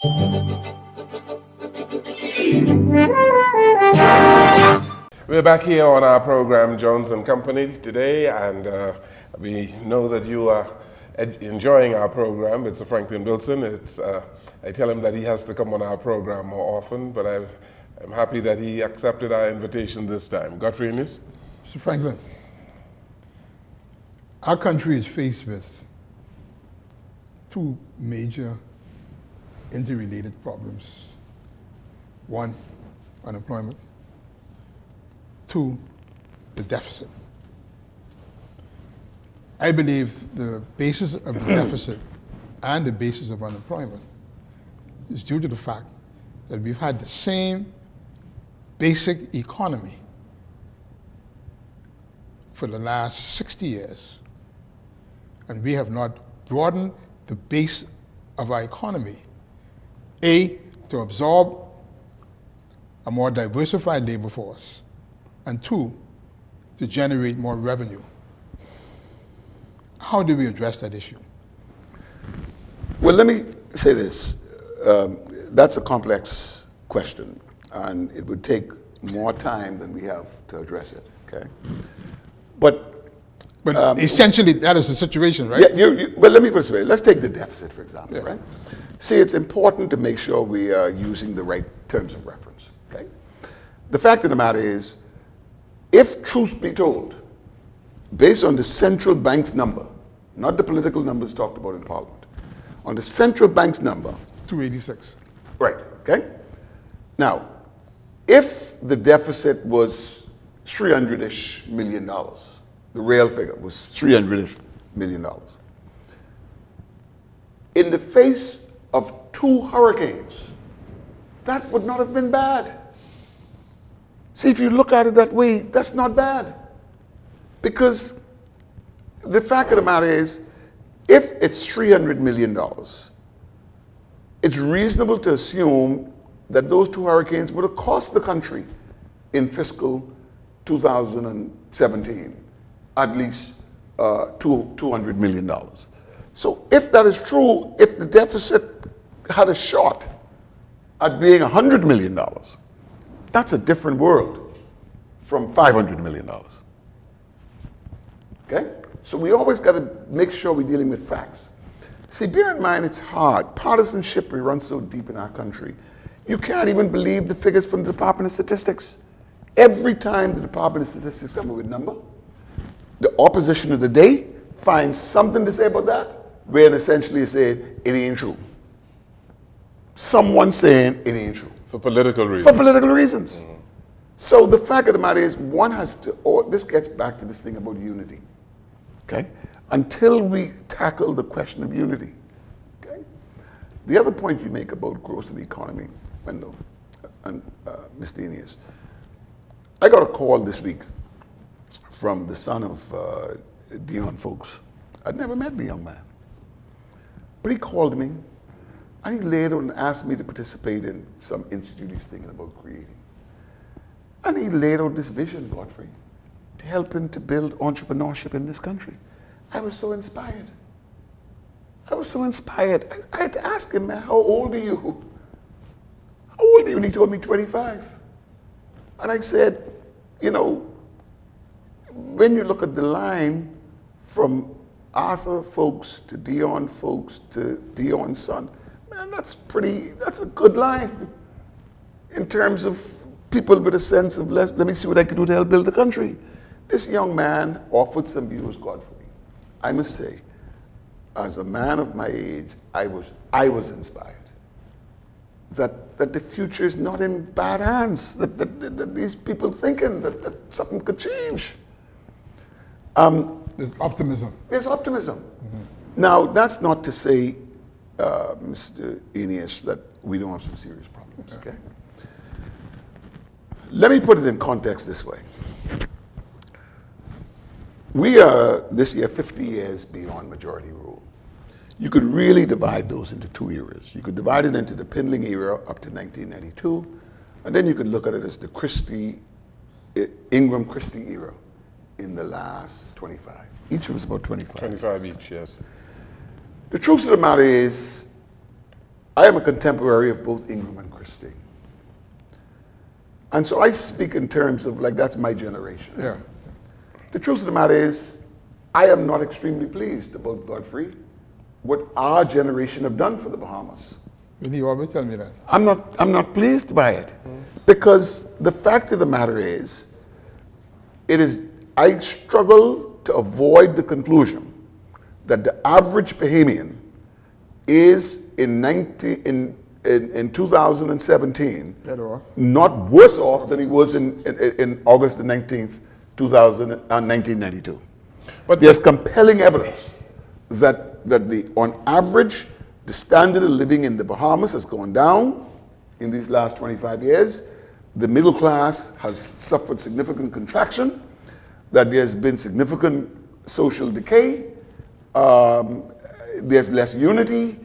We're back here on our program, Jones and Company, today, and we know that you are enjoying our program. It's a Franklyn Wilson. I tell him that he has to come on our program more often, but I'm happy that he accepted our invitation this time. Godfrey Innes? Mr. Franklyn, our country is faced with two major interrelated problems. One, unemployment. Two, the deficit. I believe the basis of the deficit and the basis of unemployment is due to the fact that we've had the same basic economy for the last 60 years, and we have not broadened the base of our economy, A, to absorb a more diversified labor force, and two, to generate more revenue. How do we address that issue? Well, let me say this. That's a complex question, and it would take more time than we have to address it, okay? But essentially, that is the situation, right? Yeah, well, let me put it this way. Let's take the deficit, for example, Yeah. right? See, it's important to make sure we are using the right terms of reference, okay? The fact of the matter is, if truth be told, based on the central bank's number, not the political numbers talked about in Parliament, on the central bank's number, 286. right, okay? Now, if the deficit was $300-ish million, the real figure was $300-ish million, in the face of 2 hurricanes, that would not have been bad. See, if you look at it that way, that's not bad. Because the fact of the matter is, if it's $300 million, it's reasonable to assume that those 2 hurricanes would have cost the country in fiscal 2017 at least $200 million. So if that is true, if the deficit had a shot at being $100 million, that's a different world from $500 million. Okay? So we always got to make sure we're dealing with facts. See, bear in mind, it's hard. Partisanship runs so deep in our country. You can't even believe the figures from the Department of Statistics. Every time the Department of Statistics come up with a number, the opposition of the day finds something to say about that, where essentially say it ain't true. Someone saying it ain't true. For political reasons. For political reasons. Mm-hmm. So the fact of the matter is, one has to, this gets back to this thing about unity. Okay? Until we tackle the question of unity. Okay? The other point you make about growth of the economy, and Mr. Innes, I got a call this week from the son of Dion folks. I'd never met the young man. But he called me, and he laid out and asked me to participate in some institute he's thinking about creating. And he laid out this vision, Godfrey, to help him to build entrepreneurship in this country. I was so inspired. I was so inspired. I had to ask him, man, how old are you? How old are you? And he told me 25. And I said, you know, when you look at the line from Arthur folks to Dion folks to Dion's son, man, that's a good line in terms of people with a sense of, let me see what I can do to help build the country. This young man offered some views, Godfrey. I must say, as a man of my age, I was inspired that the future is not in bad hands, that these people thinking that something could change. There's optimism. There's optimism. Mm-hmm. Now, that's not to say, Mr. Innes, that we don't have some serious problems, okay? Let me put it in context this way. We are, this year, 50 years beyond majority rule. You could really divide those into 2 eras. You could divide it into the Pindling era up to 1992, and then you could look at it as the Ingram-Christie era in the last 25. Each was about 25. 25 each, yes. The truth of the matter is, I am a contemporary of both Ingram and Christie. And so I speak in terms of like, that's my generation. Yeah. The truth of the matter is, I am not extremely pleased about Godfrey, what our generation have done for the Bahamas. Will you always tell me that? I'm not pleased by it. Because the fact of the matter is, I struggle to avoid the conclusion that the average Bahamian is in 2017 Better off. not worse off than he was in August the 19th, 1992. But There's compelling evidence that on average, the standard of living in the Bahamas has gone down in these last 25 years. The middle class has suffered significant contraction, that there's been significant social decay, there's less unity.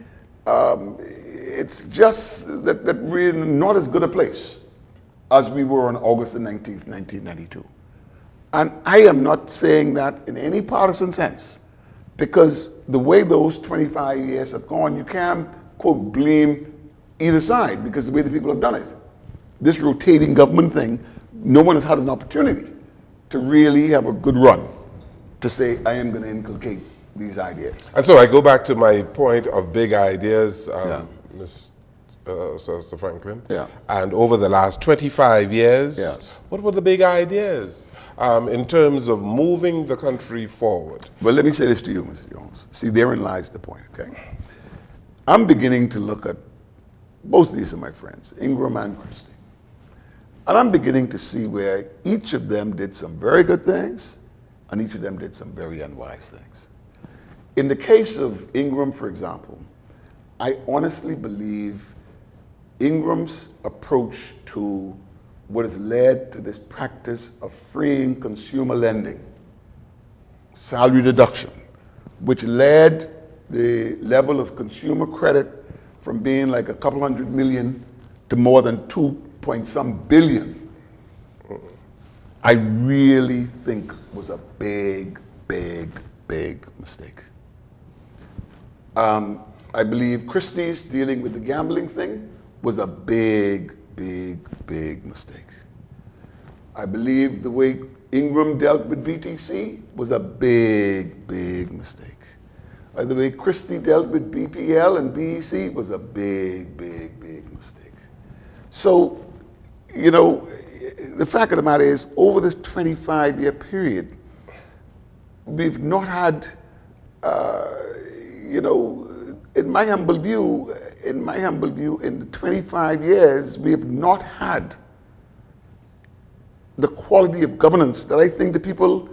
It's just that we're not as good a place as we were on August the 19th, 1992. And I am not saying that in any partisan sense, because the way those 25 years have gone, you can't, quote, blame either side, because the way the people have done it. This rotating government thing, no one has had an opportunity to really have a good run to say, I am going to inculcate these ideas. And so I go back to my point of big ideas, Sir Franklyn. Yeah. And over the last 25 years, Yes. what were the big ideas in terms of moving the country forward? Well, let me say this to you, Mr. Jones. See, therein lies the point, okay? I'm beginning to look at, both these are my friends, Ingram and Christie. And I'm beginning to see where each of them did some very good things, and each of them did some very unwise things. In the case of Ingram, for example, I honestly believe Ingram's approach to what has led to this practice of freeing consumer lending, salary deduction, which led the level of consumer credit from being like a couple $100 million to more than 2-point-some billion, I really think was a big, big, big mistake. I believe Christie's dealing with the gambling thing was a big, big, big mistake. I believe the way Ingram dealt with BTC was a big, big mistake. The way Christie dealt with BPL and BEC was a big, big, big mistake. So, you know, the fact of the matter is, over this 25-year period, we've not had, you know, in my humble view, in the 25 years, we have not had the quality of governance that I think the people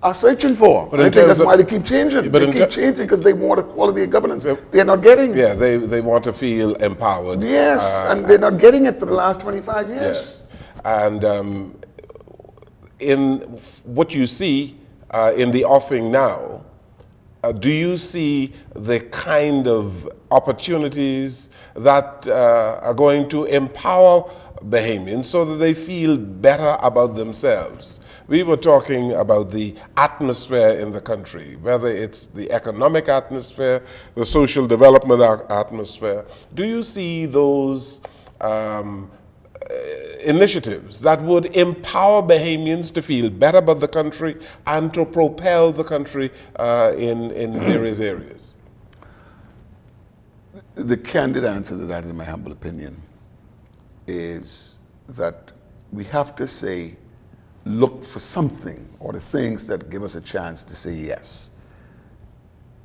are searching for. But I think that's why they keep changing. They keep changing because they want a quality of governance they're not getting. Yeah, they want to feel empowered. Yes, and they're not getting it for the last 25 years. Yes. And in what you see in the offing now, do you see the kind of opportunities that are going to empower Bahamians so that they feel better about themselves? We were talking about the atmosphere in the country, whether it's the economic atmosphere, the social development atmosphere. Do you see those initiatives that would empower Bahamians to feel better about the country and to propel the country in various areas? The candid answer to that, in my humble opinion, is that we have to say, look for something or the things that give us a chance to say yes.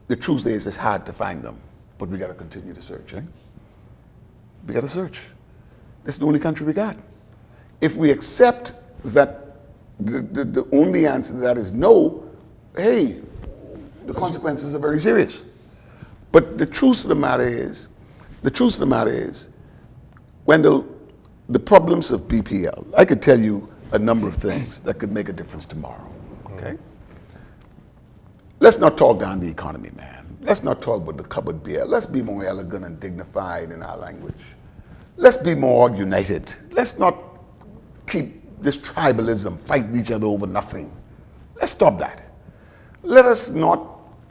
The truth is, it's hard to find them, but we got to continue to search. We got to search. This is the only country we got. If we accept that the only answer to that is no, hey, the consequences are very serious. But the truth of the matter is, Wendell, the problems of BPL, I could tell you a number of things that could make a difference tomorrow, okay? Let's not talk down the economy, man. Let's not talk about the cupboard beer. Let's be more elegant and dignified in our language. Let's be more united. Let's not keep this tribalism, fighting each other over nothing. Let's stop that. Let us not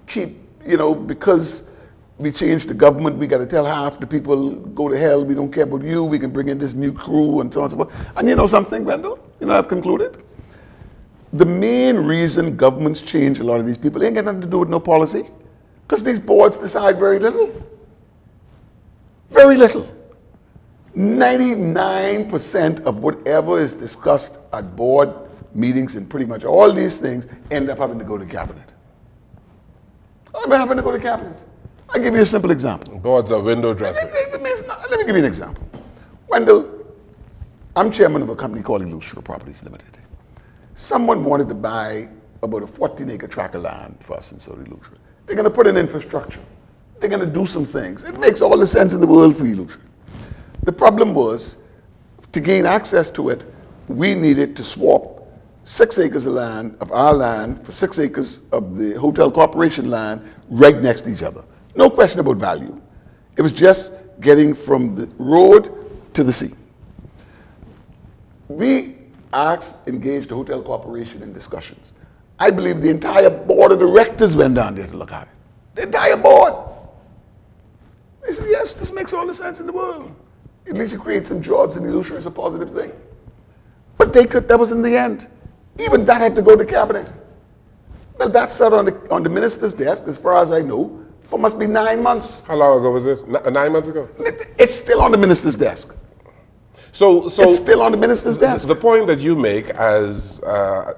keep, you know, because we change the government, we got to tell half the people, go to hell, we don't care about you, we can bring in this new crew and so on and so forth. And you know something, Wendell? You know, I've concluded. The main reason governments change a lot of these people ain't got nothing to do with no policy, because these boards decide very little. Very little. 99% of whatever is discussed at board meetings and pretty much all these things end up having to go to cabinet. I'm having to go to cabinet. I'll give you a simple example. Boards are window dressing. Let me give you an example. Wendell, I'm chairman of a company called Illusory Properties Limited. Someone wanted to buy about a 14-acre tract of land for us in South Illusory. They're going to put in infrastructure. They're going to do some things. It makes all the sense in the world for Illusory. The problem was, to gain access to it, we needed to swap 6 acres of land, of our land, for 6 acres of the Hotel Corporation land right next to each other. No question about value. It was just getting from the road to the sea. We engaged the Hotel Corporation in discussions. I believe the entire board of directors went down there to look at it. The entire board. They said, yes, this makes all the sense in the world. At least it creates some jobs and Illusory is a positive thing. But that was in the end. Even that had to go to cabinet. Well, that sat on the minister's desk, as far as I know, for must be 9 months. How long ago was this? 9 months ago? It's still on the minister's desk. So it's still on the minister's desk. The point that you make, as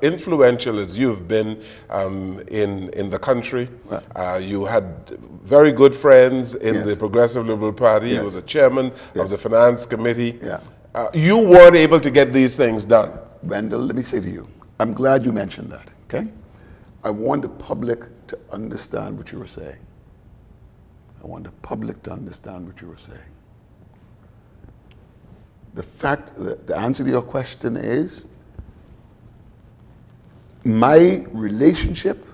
influential as you've been in the country, you had very good friends in the Progressive Liberal Party. You were the chairman of the Finance Committee. You weren't able to get these things done. Wendell, let me say to you, I'm glad you mentioned that, okay? I want the public to understand what you were saying. I want the public to understand what you were saying. The fact that the answer to your question is, my relationship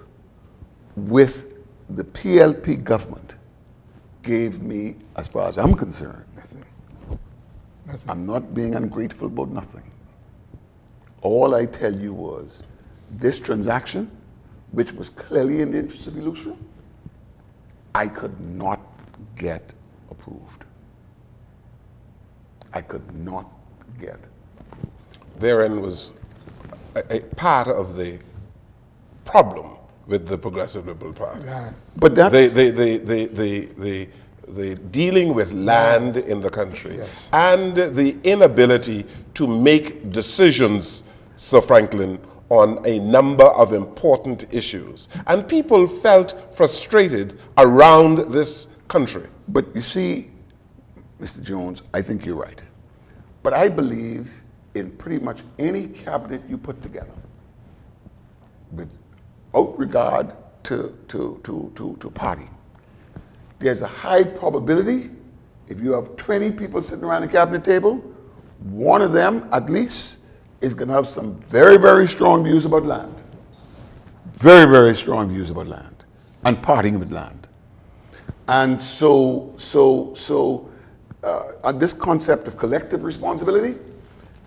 with the PLP government gave me, as far as I'm concerned, Nothing. I'm not being ungrateful about nothing. All I tell you was, this transaction, which was clearly in the interest of Illusory, I could not get approved. I could not get approved. Therein was a part of the problem with the Progressive Liberal Party. But that's the dealing with land in the country and the inability to make decisions, Sir Franklyn, on a number of important issues. And people felt frustrated around this country. But you see, Mr. Jones, I think you're right. But I believe in pretty much any cabinet you put together, without regard to party, there's a high probability, if you have 20 people sitting around the cabinet table, one of them at least is going to have some very, very strong views about land. Very, very strong views about land and parting with land. And so on this concept of collective responsibility,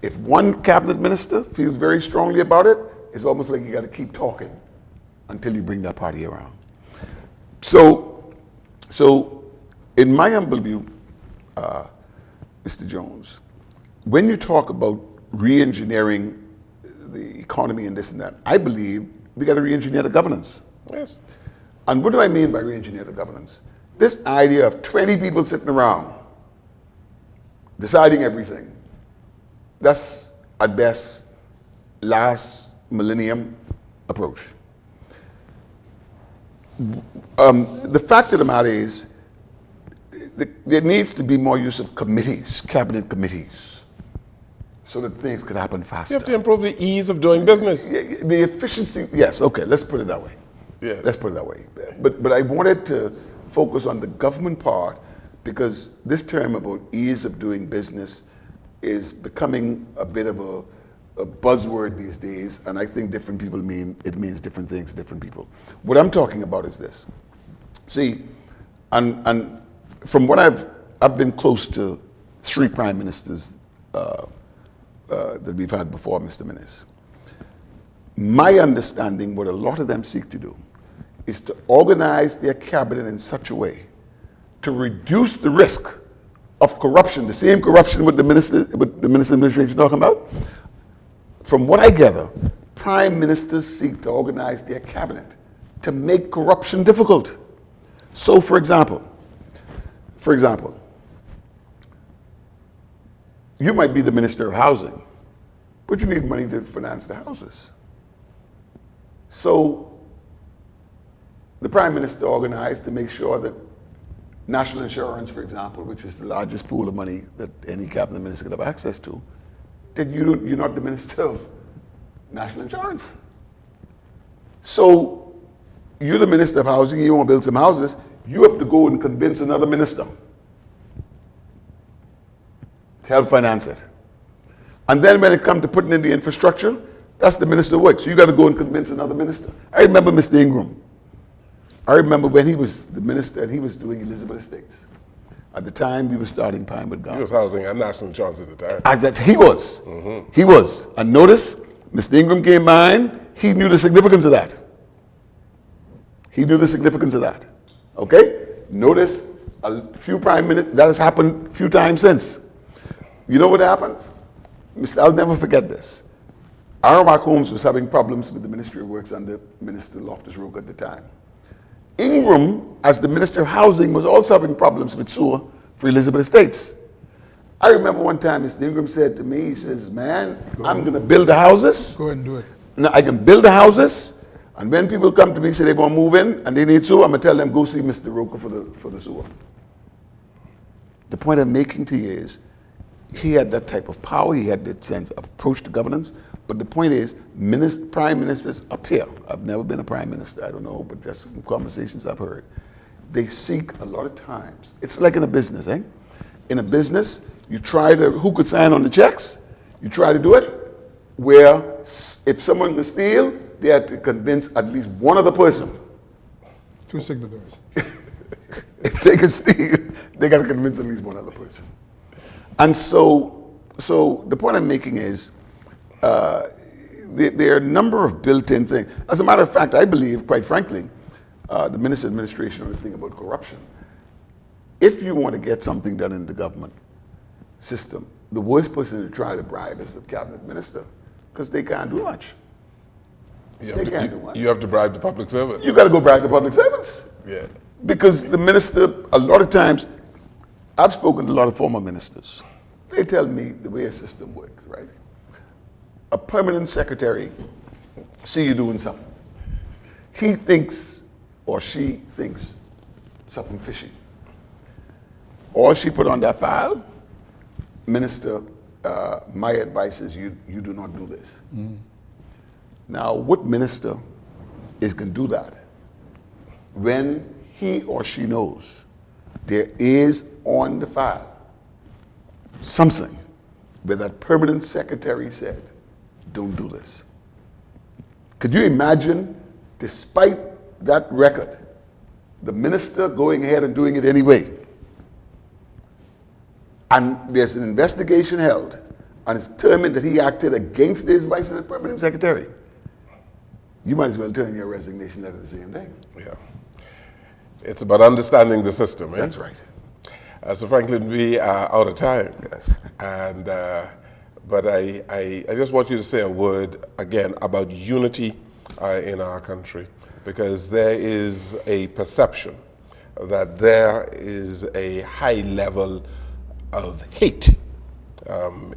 if one cabinet minister feels very strongly about it, it's almost like you got to keep talking until you bring that party around. So in my humble view, Mr. Jones, when you talk about re-engineering the economy and this and that, I believe we got to re-engineer the governance. Yes. And what do I mean by re-engineer the governance? This idea of 20 people sitting around deciding everything, that's at best last millennium approach. The fact of the matter is, there needs to be more use of committees, cabinet committees, so that things could happen faster. You have to improve the ease of doing business. The efficiency, yes, okay, let's put it that way. Yeah. Let's put it that way. But I wanted to focus on the government part, because this term about ease of doing business is becoming a bit of a buzzword these days, and I think different people it means different things to different people. What I'm talking about is this. See, and from what I've been close to 3 prime ministers that we've had before Mr. Menes. My understanding, what a lot of them seek to do, is to organize their cabinet in such a way to reduce the risk of corruption, the same corruption with the minister administration talking about. From what I gather, prime ministers seek to organize their cabinet to make corruption difficult. So, for example, you might be the minister of housing, but you need money to finance the houses. So, the prime minister organized to make sure that national insurance, for example, which is the largest pool of money that any cabinet minister could have access to, that you're not the minister of national insurance. So, you're the minister of housing, you want to build some houses, you have to go and convince another minister to help finance it. And then when it comes to putting in the infrastructure, that's the minister of works. So you got to go and convince another minister. I remember Mr. Ingram. I remember when he was the minister and he was doing Elizabeth Estates. At the time, we were starting Pinewood Gardens. He was housing and national insurance at the time. He was. He was. And notice, Mr. Ingram came behind, he knew the significance of that. He knew the significance of that. Okay? Notice, a few prime ministers, that has happened a few times since. You know what happens? I'll never forget this. Mark Holmes was having problems with the Ministry of Works under Minister Loftus-Roke at the time. Ingram, as the Minister of Housing, was also having problems with sewer for Elizabeth Estates. I remember one time Mr. Ingram said to me, he says, man, I'm going to build the houses. Go ahead and do it. Now, I can build the houses, and when people come to me and say they want to move in and they need sewer, I'm going to tell them, go see Mr. Roker for the sewer. The point I'm making to you is, he had that type of power, he had that sense of approach to governance, but the point is, prime ministers up here, I've never been a prime minister, I don't know, but just from conversations I've heard, they seek a lot of times, it's like in a business, eh? In a business, you try to, who could sign on the checks? You try to do it where if someone can steal, they have to convince at least one other person. Two signatories. If they can steal, they got to convince at least one other person. And so the point I'm making is, there are a number of built-in things. As a matter of fact, I believe, quite frankly, the minister administration on this thing about corruption. If you want to get something done in the government system, the worst person to try to bribe is the cabinet minister, because they can't do much. You have to bribe the public servants. You got to go bribe the public servants. Yeah. Because the minister, a lot of times, I've spoken to a lot of former ministers. They tell me the way a system works, right? A permanent secretary see you doing something. He thinks or she thinks something fishy. All she put on that file, minister, my advice is you do not do this. Now, what minister is going to do that when he or she knows there is on the file something where that permanent secretary said, don't do this? Could you imagine, despite that record, the minister going ahead and doing it anyway? And there's an investigation held, and it's determined that he acted against his vice and permanent secretary. You might as well turn in your resignation letter the same day. Yeah. It's about understanding the system. Eh? That's right. So Franklyn, we are out of time. Yes. And, but I just want you to say a word again about unity in our country, because there is a perception that there is a high level of hate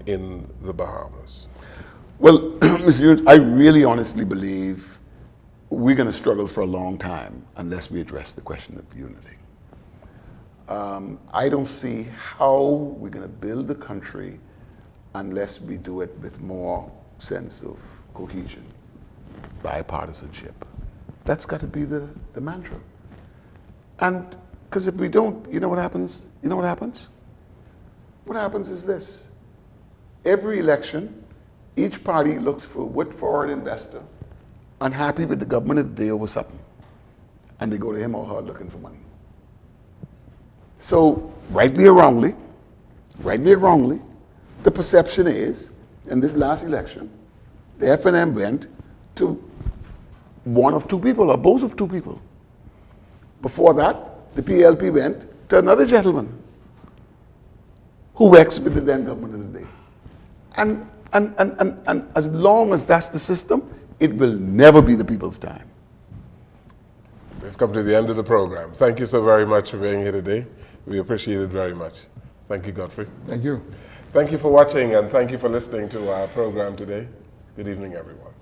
in the Bahamas. Well, Mr. Jones, I really honestly believe we're going to struggle for a long time unless we address the question of unity. I don't see how we're going to build the country unless we do it with more sense of cohesion, bipartisanship. That's got to be the mantra. And because if we don't, you know what happens? You know what happens? What happens is this. Every election, each party looks for what foreign investor unhappy with the government of the day over something, and they go to him or her looking for money. So, rightly or wrongly, the perception is, in this last election, the FNM went to one of two people, or both of two people. Before that, the PLP went to another gentleman who works with the then government of the day. And as long as that's the system, it will never be the people's time. We've come to the end of the program. Thank you so very much for being here today. We appreciate it very much. Thank you, Godfrey. Thank you. Thank you for watching and thank you for listening to our program today. Good evening, everyone.